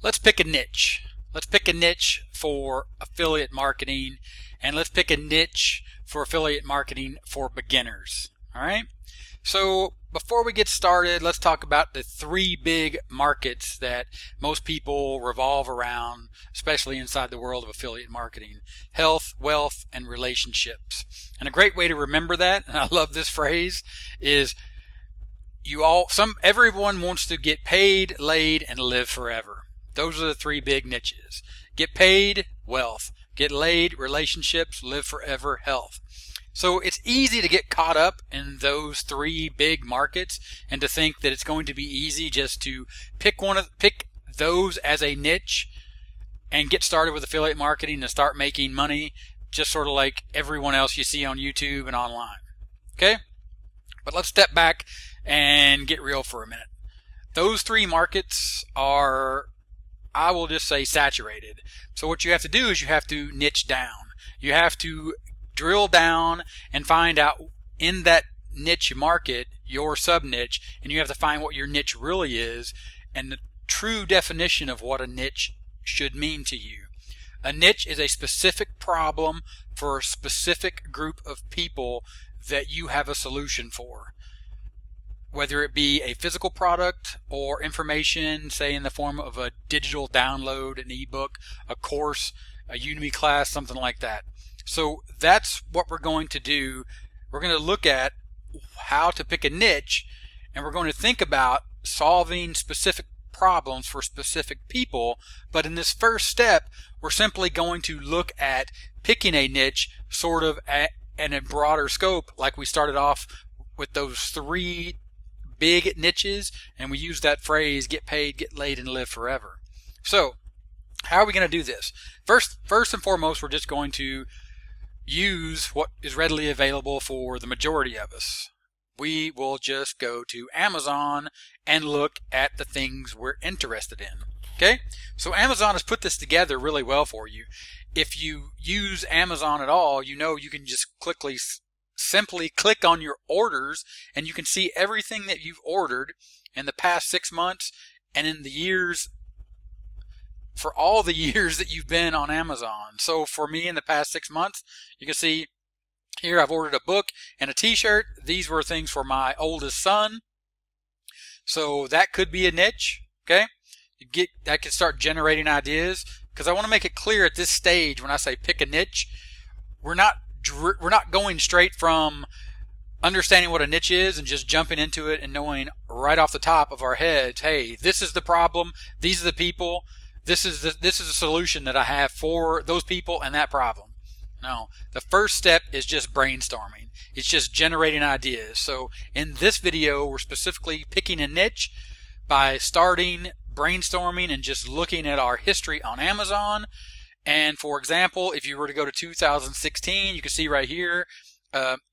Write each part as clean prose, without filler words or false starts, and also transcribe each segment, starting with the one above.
Let's pick a niche. Let's pick a niche for affiliate marketing, and let's pick a niche for affiliate marketing for beginners. All right. So before we get started, let's talk about the three big markets that most people revolve around, especially inside the world of affiliate marketing: health, wealth, and relationships. And a great way to remember that, and I love this phrase, is everyone wants to get paid, laid, and live forever. Those are the three big niches. Get paid, wealth. Get laid, relationships. Live forever, health. So it's easy to get caught up in those three big markets and to think that it's going to be easy just to pick those as a niche and get started with affiliate marketing and start making money just sort of like everyone else you see on YouTube and online. Okay? But let's step back and get real for a minute. Those three markets are, I will just say, saturated. So what you have to do is you have to niche down. You have to drill down and find out in that niche market, your sub-niche, and you have to find what your niche really is and the true definition of what a niche should mean to you. A niche is a specific problem for a specific group of people that you have a solution for. Whether it be a physical product or information, say in the form of a digital download, an ebook, a course, a Udemy class, something like that. So that's what we're going to do. We're going to look at how to pick a niche, and we're going to think about solving specific problems for specific people. But in this first step, we're simply going to look at picking a niche sort of in a broader scope, like we started off with those three big niches, and we use that phrase, get paid, get laid, and live forever. So how are we going to do this? First and foremost, we're just going to use what is readily available for the majority of us. We will just go to Amazon and look at the things we're interested in. Okay? So Amazon has put this together really well for you. If you use Amazon at all, you know you can just simply click on your orders and you can see everything that you've ordered in the past 6 months and in the years, for all the years that you've been on Amazon. So for me in the past 6 months, you can see here I've ordered a book and a t-shirt. These were things for my oldest son. So that could be a niche. Okay? That can start generating ideas, because I want to make it clear at this stage when I say pick a niche, we're not going straight from understanding what a niche is and just jumping into it and knowing right off the top of our heads, hey, this is the problem, these are the people, this is a solution that I have for those people and that problem. No, the first step is just brainstorming. It's just generating ideas. So in this video, we're specifically picking a niche by starting brainstorming and just looking at our history on Amazon. And for example, if you were to go to 2016, you can see right here,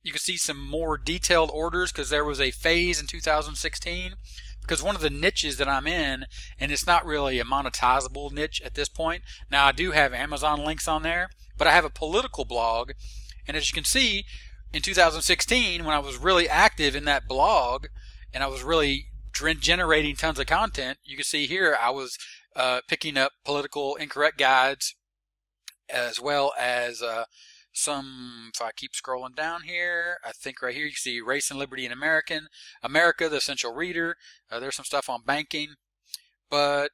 you can see some more detailed orders because there was a phase in 2016. Because one of the niches that I'm in, and it's not really a monetizable niche at this point. Now I do have Amazon links on there, but I have a political blog. And as you can see, in 2016, when I was really active in that blog and I was really generating tons of content, you can see here I was picking up political incorrect guides, as well as some, if I keep scrolling down here, I think right here you see Race and Liberty in America, the Essential Reader. There's some stuff on banking, but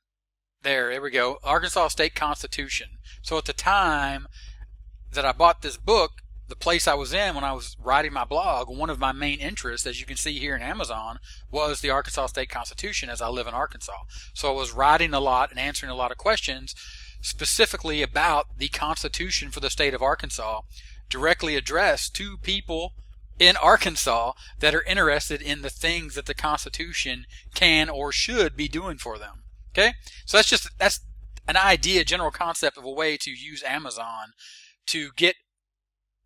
there we go. Arkansas State Constitution. So at the time that I bought this book, the place I was in when I was writing my blog, one of my main interests, as you can see here in Amazon, was the Arkansas State Constitution, as I live in Arkansas. So I was writing a lot and answering a lot of questions specifically about the Constitution for the state of Arkansas, directly addressed to people in Arkansas that are interested in the things that the Constitution can or should be doing for them. Okay? So that's an idea, general concept of a way to use Amazon to get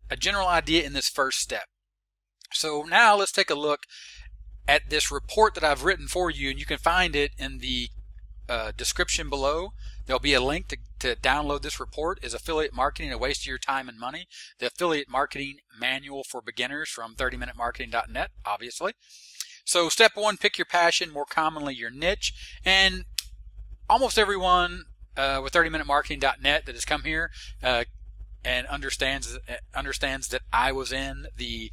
a general idea in this first step. So now let's take a look at this report that I've written for you, and you can find it in the description below. There'll be a link to download this report. Is Affiliate Marketing a Waste of Your Time and Money? The Affiliate Marketing Manual for Beginners from 30minutemarketing.net, obviously. So step one, pick your passion, more commonly your niche. And almost everyone with 30minutemarketing.net that has come here and understands that I was in the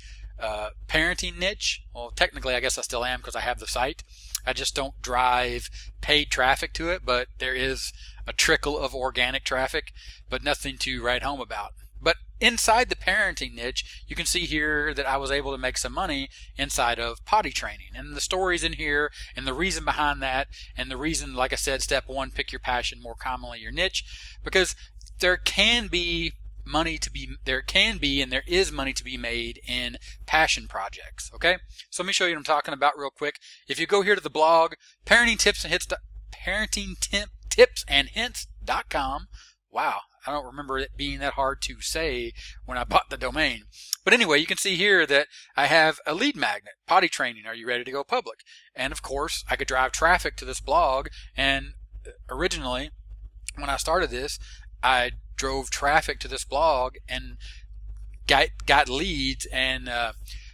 parenting niche. Well, technically I guess I still am because I have the site. I just don't drive paid traffic to it, but there is a trickle of organic traffic, but nothing to write home about. But inside the parenting niche, you can see here that I was able to make some money inside of potty training. And the stories in here and the reason behind that, and the reason, like I said, step one, pick your passion, more commonly your niche, because there can be and there is money to be made in passion projects. Okay, so let me show you what I'm talking about real quick. If you go here to the blog, parentingtipsandhints.com. Wow, I don't remember it being that hard to say when I bought the domain. But anyway, you can see here that I have a lead magnet, potty training, are you ready to go public? And of course, I could drive traffic to this blog, and originally, when I started this, I drove traffic to this blog and got leads and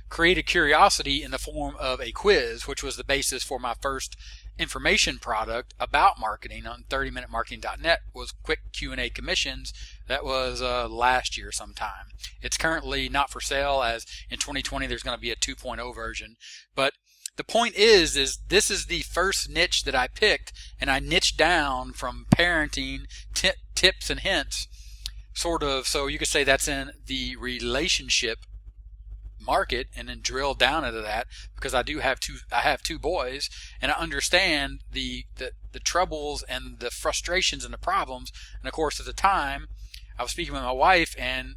created curiosity in the form of a quiz, which was the basis for my first information product about marketing on 30minutemarketing.net was quick Q&A commissions. That was last year sometime. It's currently not for sale, as in 2020 there's going to be a 2.0 version. But the point is this is the first niche that I picked, and I niched down from parenting, tips and hints, sort of. So you could say that's in the relationship market, and then drill down into that, because I have two boys, and I understand the troubles and the frustrations and the problems. And of course, at the time, I was speaking with my wife, and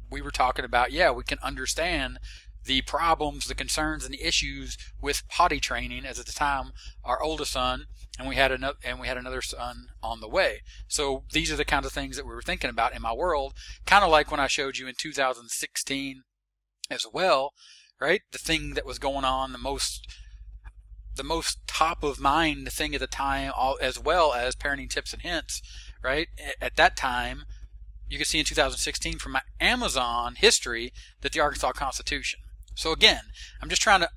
we were talking about, we can understand the problems, the concerns, and the issues with potty training, as at the time our oldest son, and we had another son on the way. So these are the kinds of things that we were thinking about in my world, kind of like when I showed you in 2016 as well, right? The thing that was going on, the most top of mind thing at the time, as well as parenting tips and hints, right? At that time, you can see in 2016 from my Amazon history that the Arkansas Constitution. So again, I'm trying to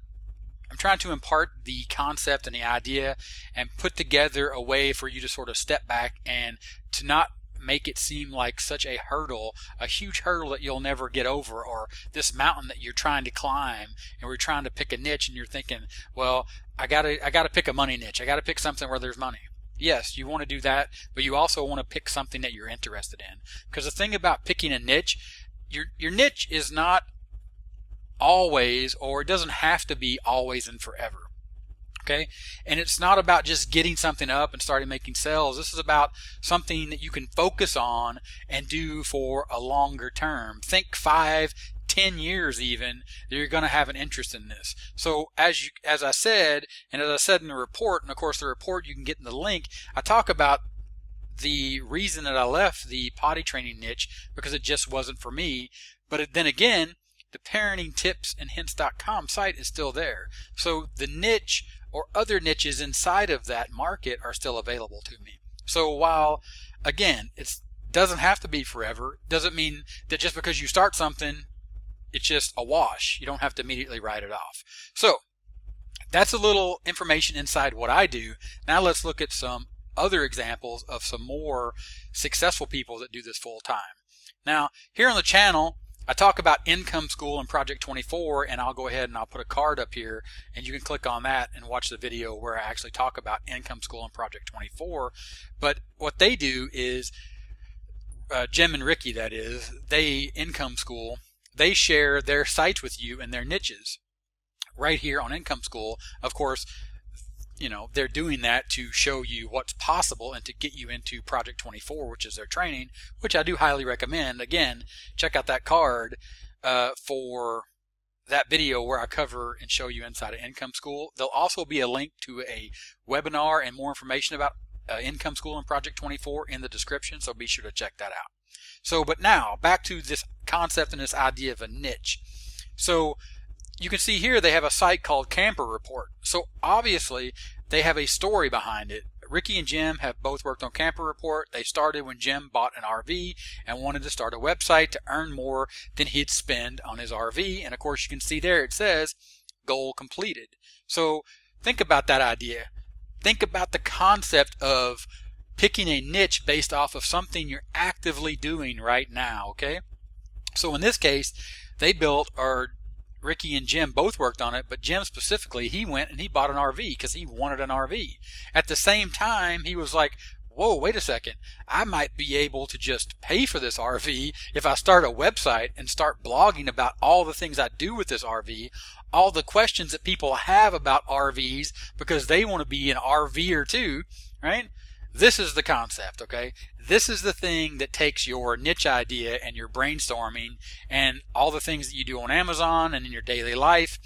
impart the concept and the idea and put together a way for you to sort of step back and to not make it seem like such a hurdle, a huge hurdle that you'll never get over, or this mountain that you're trying to climb, and we're trying to pick a niche and you're thinking, well, I gotta pick a money niche. I gotta pick something where there's money. Yes, you want to do that, but you also want to pick something that you're interested in. Because the thing about picking a niche, your niche is not always, or it doesn't have to be always and forever. Okay? And it's not about just getting something up and starting making sales. This is about something that you can focus on and do for a longer term. Think 5, 10 years even, that you're going to have an interest in this. So as I said in the report, and of course the report you can get in the link, I talk about the reason that I left the potty training niche, because it just wasn't for me. But then again, the parentingtipsandhints.com site is still there. So the niche or other niches inside of that market are still available to me. So while, again, it doesn't have to be forever, doesn't mean that just because you start something, it's just a wash. You don't have to immediately write it off. So that's a little information inside what I do. Now let's look at some other examples of some more successful people that do this full time. Now, here on the channel, I talk about Income School and Project 24, and I'll go ahead and I'll put a card up here, and you can click on that and watch the video where I actually talk about Income School and Project 24. But what they do is, Jim and Ricky, that is, Income School, they share their sites with you and their niches right here on Income School. Of course, they're doing that to show you what's possible and to get you into Project 24, which is their training, which I do highly recommend. Again, check out that card for that video where I cover and show you inside of Income School. There'll also be a link to a webinar and more information about Income School and Project 24 in the description, so be sure to check that out. So, but now, back to this concept and this idea of a niche. So, you can see here they have a site called Camper Report. So obviously they have a story behind it. Ricky and Jim have both worked on Camper Report. They started when Jim bought an RV and wanted to start a website to earn more than he'd spend on his RV. And of course you can see there it says goal completed. So think about that idea. think about the concept of picking a niche based off of something you're actively doing right now, okay? So in this case, they built, or Ricky and Jim both worked on it, but Jim specifically, he went and he bought an RV because he wanted an RV. At the same time, he was like, whoa, wait a second, I might be able to just pay for this RV if I start a website and start blogging about all the things I do with this RV, all the questions that people have about RVs because they want to be an RVer too, right? This is the concept, okay? This is the thing that takes your niche idea and your brainstorming and all the things that you do on Amazon and in your daily life,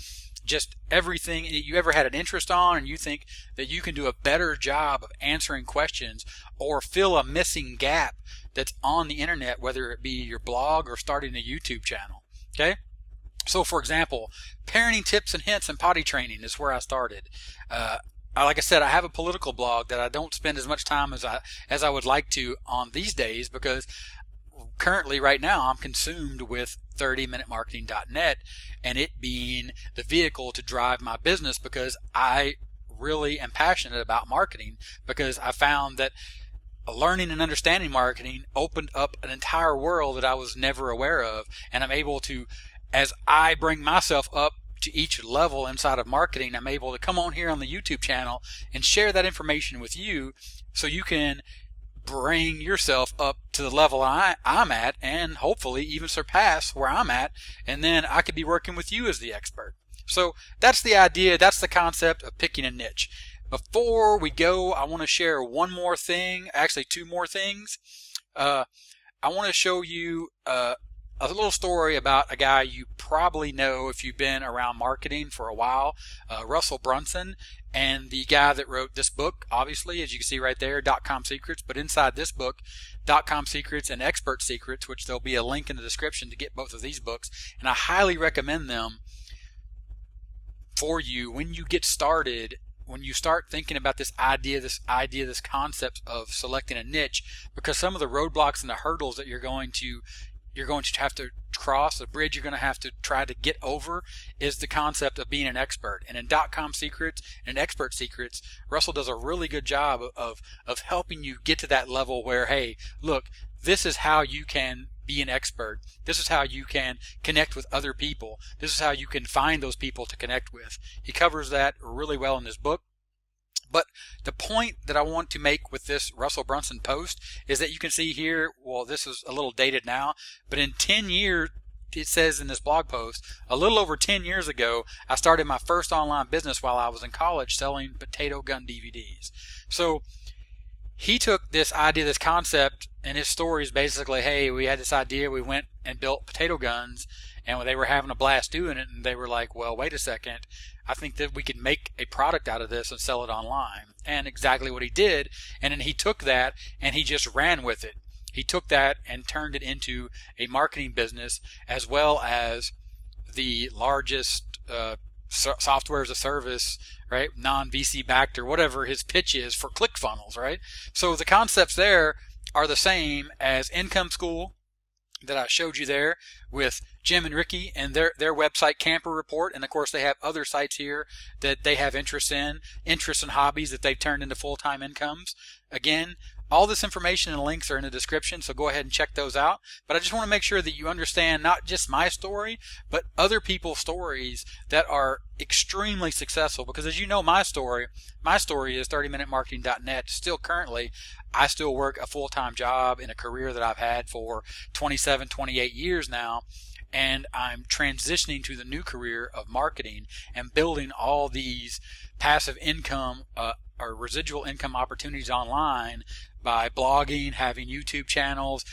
just everything you ever had an interest on, and you think that you can do a better job of answering questions or fill a missing gap that's on the internet, whether it be your blog or starting a YouTube channel, okay? So for example, parenting tips and hints and potty training is where I started. Like I said, I have a political blog that I don't spend as much time as I would like to on these days, because currently right now I'm consumed with 30minutemarketing.net and it being the vehicle to drive my business, because I really am passionate about marketing, because I found that learning and understanding marketing opened up an entire world that I was never aware of, and I'm able to, as I bring myself up to each level inside of marketing, I'm able to come on here on the YouTube channel and share that information with you so you can bring yourself up to the level I'm at, and hopefully even surpass where I'm at, and then I could be working with you as the expert. So that's the idea, that's the concept of picking a niche. Before we go, I want to share one more thing, actually two more things. I want to show you a little story about a guy you probably know if you've been around marketing for a while, Russell Brunson, and the guy that wrote this book, obviously, as you can see right there, DotComSecrets. But inside this book, DotComSecrets and Expert Secrets, which there'll be a link in the description to get both of these books, and I highly recommend them for you when you get started, when you start thinking about this concept of selecting a niche, because some of the roadblocks and the hurdles that you're going to have to cross, the bridge you're going to have to try to get over, is the concept of being an expert. And in DotComSecrets and Expert Secrets, Russell does a really good job of helping you get to that level where, hey, look, this is how you can be an expert. This is how you can connect with other people. This is how you can find those people to connect with. He covers that really well in his book. But the point that I want to make with this Russell Brunson post is that you can see here, well, this is a little dated now, but in 10 years, it says in this blog post, a little over 10 years ago, I started my first online business while I was in college selling potato gun DVDs. So he took this idea, this concept, and his story is basically, hey, we had this idea, we went and built potato guns, and they were having a blast doing it, and they were like, well, wait a second, I think that we could make a product out of this and sell it online. And exactly what he did, and then he took that and he just ran with it. He took that and turned it into a marketing business, as well as the largest software as a service, right, non-VC backed or whatever his pitch is for ClickFunnels, right? So the concepts there are the same as Income School that I showed you there with Jim and Ricky and their website Camper Report, and of course they have other sites here that they have interests and hobbies that they've turned into full-time incomes. Again, all this information and links are in the description, so go ahead and check those out. But I just want to make sure that you understand not just my story, but other people's stories that are extremely successful. Because as you know, my story is 30minutemarketing.net. Still currently, I still work a full-time job in a career that I've had for 27, 28 years now. And I'm transitioning to the new career of marketing and building all these passive income or residual income opportunities online by blogging, having YouTube channels,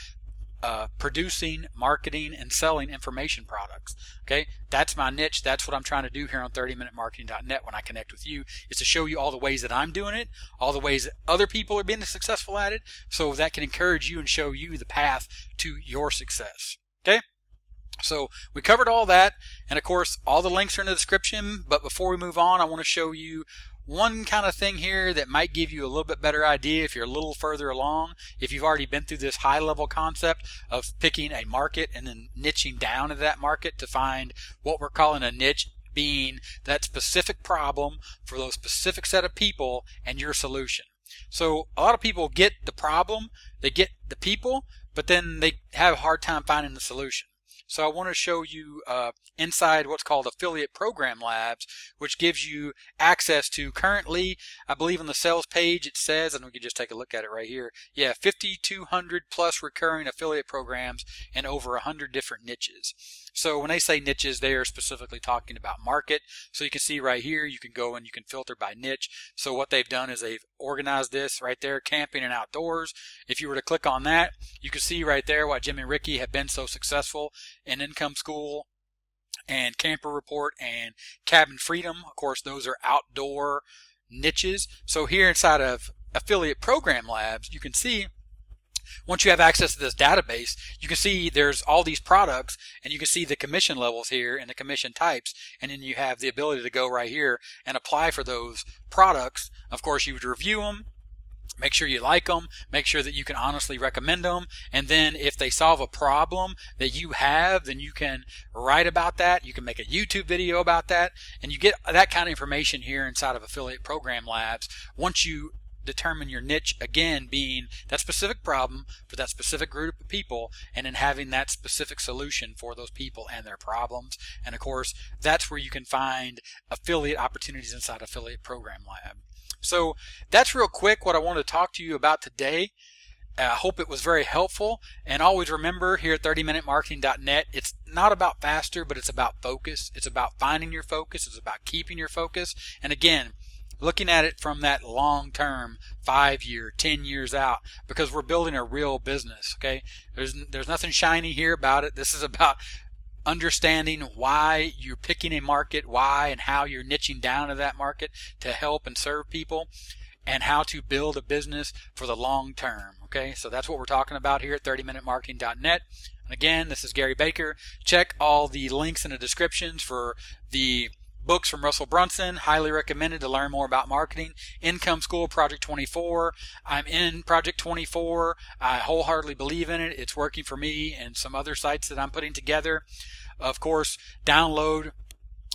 producing, marketing, and selling information products. Okay, that's my niche. That's what I'm trying to do here on 30minutemarketing.net when I connect with you, is to show you all the ways that I'm doing it, all the ways that other people are being successful at it, so that can encourage you and show you the path to your success. Okay? So we covered all that, and of course all the links are in the description. But before we move on, I want to show you one kind of thing here that might give you a little bit better idea if you're a little further along, if you've already been through this high level concept of picking a market and then niching down into that market to find what we're calling a niche being that specific problem for those specific set of people and your solution. So a lot of people get the problem, they get the people, but then they have a hard time finding the solution. So I want to show you inside what's called Affiliate Program Labs, which gives you access to currently, I believe on the sales page it says, and we can just take a look at it right here, yeah, 5,200 plus recurring affiliate programs in over 100 different niches. So when they say niches, they are specifically talking about market. So you can see right here, you can go and you can filter by niche. So what they've done is they've organized this right there, camping and outdoors. If you were to click on that, you can see right there why Jim and Ricky have been so successful in Income School and Camper Report and Cabin Freedom. Of course, those are outdoor niches. So here inside of Affiliate Program Labs, you can see once you have access to this database, you can see there's all these products, and you can see the commission levels here and the commission types, and then you have the ability to go right here and apply for those products. Of course, you would review them, make sure you like them, make sure that you can honestly recommend them, and then if they solve a problem that you have, then you can write about that, you can make a YouTube video about that, and you get that kind of information here inside of Affiliate Program Labs once you determine your niche, again being that specific problem for that specific group of people, and then having that specific solution for those people and their problems. And of course, that's where you can find affiliate opportunities inside Affiliate Program Lab. So that's real quick what I wanted to talk to you about today. I hope it was very helpful, and always remember here at 30minutemarketing.net, it's not about faster, but it's about focus. It's about finding your focus. It's about keeping your focus. And again, looking at it from that long term, 5 year, 10 years out, because we're building a real business. Okay, there's nothing shiny here about it. This is about understanding why you're picking a market, why and how you're niching down to that market to help and serve people, and how to build a business for the long term. Okay, so that's what we're talking about here at 30minutemarketing.net. And again, this is Gary Baker. Check all the links in the descriptions for the books from Russell Brunson, highly recommended to learn more about marketing. Income School, Project 24. I'm in Project 24. I wholeheartedly believe in it. It's working for me and some other sites that I'm putting together. Of course, download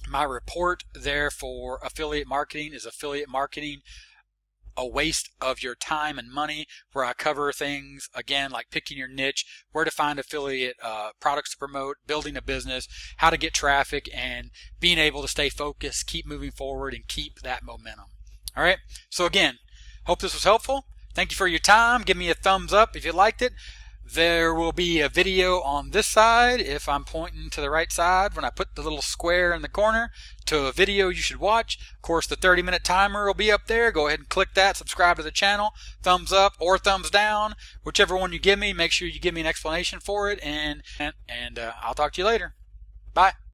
my report there for affiliate marketing. Is affiliate marketing a waste of your time and money, where I cover things again like picking your niche, where to find affiliate products to promote, building a business, how to get traffic, and being able to stay focused, keep moving forward, and keep that momentum. All right, so again, hope this was helpful. Thank you for your time. Give me a thumbs up if you liked it. There will be a video on this side if I'm pointing to the right side when I put the little square in the corner to a video you should watch. Of course, the 30-minute timer will be up there. Go ahead and click that, subscribe to the channel, thumbs up or thumbs down, whichever one you give me. Make sure you give me an explanation for it, and I'll talk to you later. Bye.